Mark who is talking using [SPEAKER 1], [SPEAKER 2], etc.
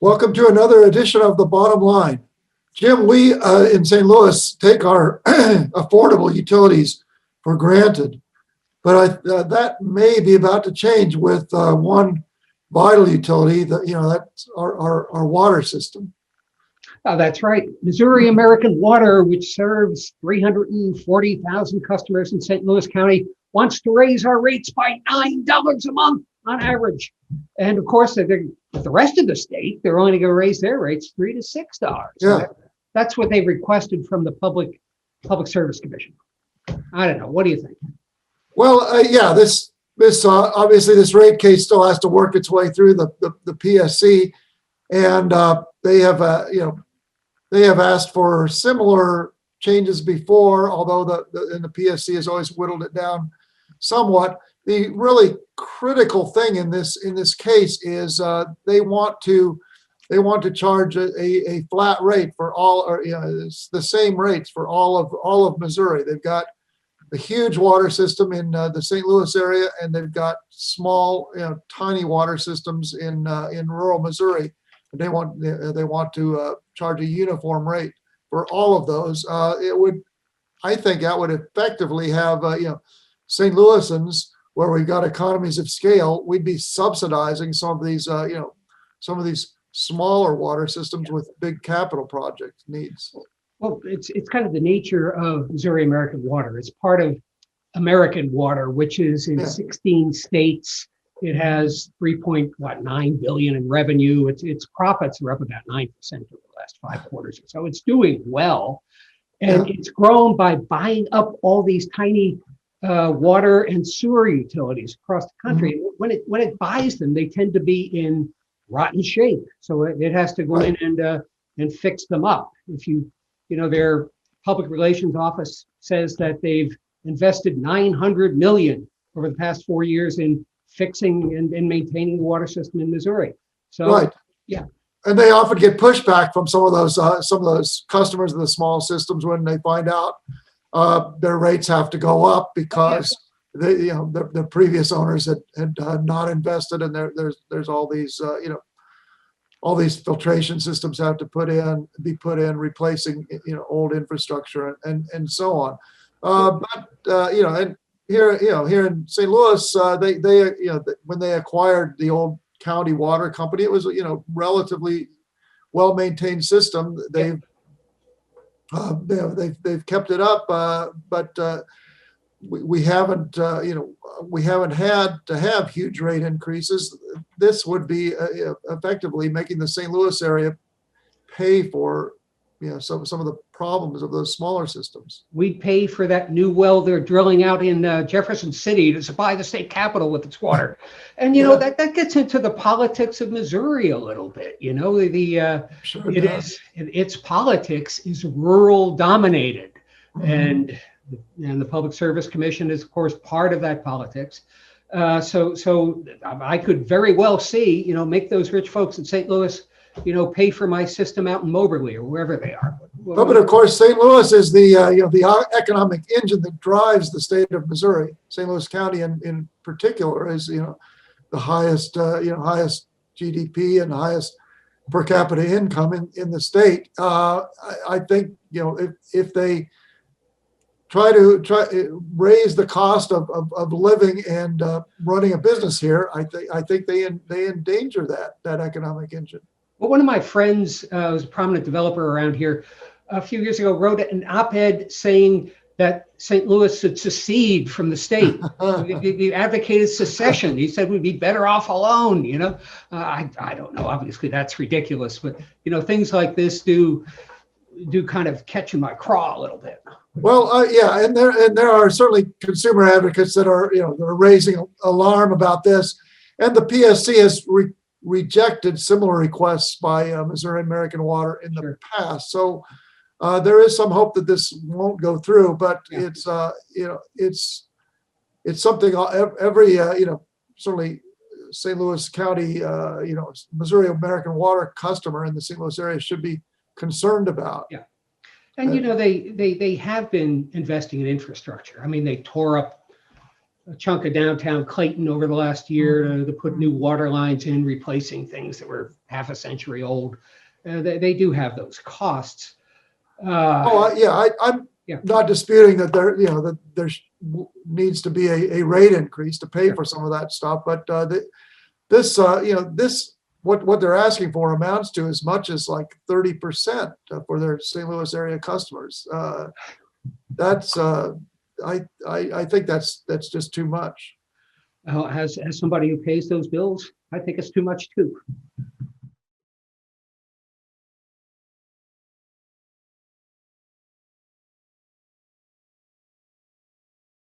[SPEAKER 1] Welcome to another edition of The Bottom Line. Jim, we in St. Louis take our affordable utilities for granted, but that may be about to change with one vital utility that's our water system.
[SPEAKER 2] That's right. Missouri American Water, which serves 340,000 customers in St. Louis County, wants to raise our rates by $9 a month on average. And of course, with the rest of the state, they're only going to raise their rates $3 to $6.
[SPEAKER 1] Yeah.
[SPEAKER 2] So that's what they requested from the Public Service Commission. I don't know. What do you think?
[SPEAKER 1] Well, this obviously this rate case still has to work its way through the PSC, and they have asked for similar changes before, although the PSC has always whittled it down somewhat. The really critical thing in this case is they want to charge a flat rate for all, or it's the same rates for all of Missouri. They've got a huge water system in the St. Louis area, and they've got small, tiny water systems in rural Missouri. And they want to charge a uniform rate for all of those. I think that would effectively have St. Louisans, where we've got economies of scale, we'd be subsidizing some of these smaller water systems with big capital project needs.
[SPEAKER 2] Well, it's kind of the nature of Missouri American Water. It's part of American Water, which is in 16 states. It has $3.9 billion in revenue. Its profits are up about 9% over the last 5 quarters or so. It's doing well, and it's grown by buying up all these tiny water and sewer utilities across the country. Mm-hmm. When it buys them, they tend to be in rotten shape, so it has to go in and fix them up. Their public relations office says that they've invested $900 million over the past 4 years in fixing and maintaining the water system in Missouri. So,
[SPEAKER 1] and they often get pushback from some of those customers of the small systems when they find out their rates have to go up because the previous owners had not invested, and there's all these all these filtration systems have to be put in, replacing old infrastructure and so on. And here in St. Louis, they when they acquired the old county water company, it was relatively well-maintained system. They've kept it up, but we haven't had to have huge rate increases. This would be effectively making the St. Louis area pay for some of the problems of those smaller systems.
[SPEAKER 2] We'd pay for that new well they're drilling out in Jefferson City to supply the state capitol with its water. And that gets into the politics of Missouri a little bit. Its politics is rural dominated, and the Public Service Commission is of course part of that politics. So I could very well see make those rich folks in St. Louis pay for my system out in Moberly or wherever they are.
[SPEAKER 1] But of course, St. Louis is the economic engine that drives the state of Missouri. St. Louis County, in particular, is the highest highest GDP and the highest per capita income in the state. I think if they try to raise the cost of living and running a business here, I think they endanger that economic engine.
[SPEAKER 2] Well, one of my friends was a prominent developer around here a few years ago, wrote an op-ed saying that St. Louis should secede from the state. He advocated secession. He said we'd be better off alone. I don't know. Obviously, that's ridiculous. But things like this do kind of catch in my craw a little bit.
[SPEAKER 1] Well, and there are certainly consumer advocates that are they're raising alarm about this, and the PSC has rejected similar requests by Missouri American Water in the past. So there is some hope that this won't go through, but it's something every certainly St. Louis County Missouri American Water customer in the St. Louis area should be concerned about.
[SPEAKER 2] Yeah. And they have been investing in infrastructure. I mean, they tore up a chunk of downtown Clayton over the last year to put new water lines in, replacing things that were half a century old. They do have those costs.
[SPEAKER 1] I'm
[SPEAKER 2] Yeah.
[SPEAKER 1] not disputing that that there's needs to be a rate increase to pay
[SPEAKER 2] Sure.
[SPEAKER 1] for some of that stuff, but what they're asking for amounts to as much as like 30% for their St. Louis area customers. That's I think that's just too much.
[SPEAKER 2] As somebody who pays those bills, I think it's too much too.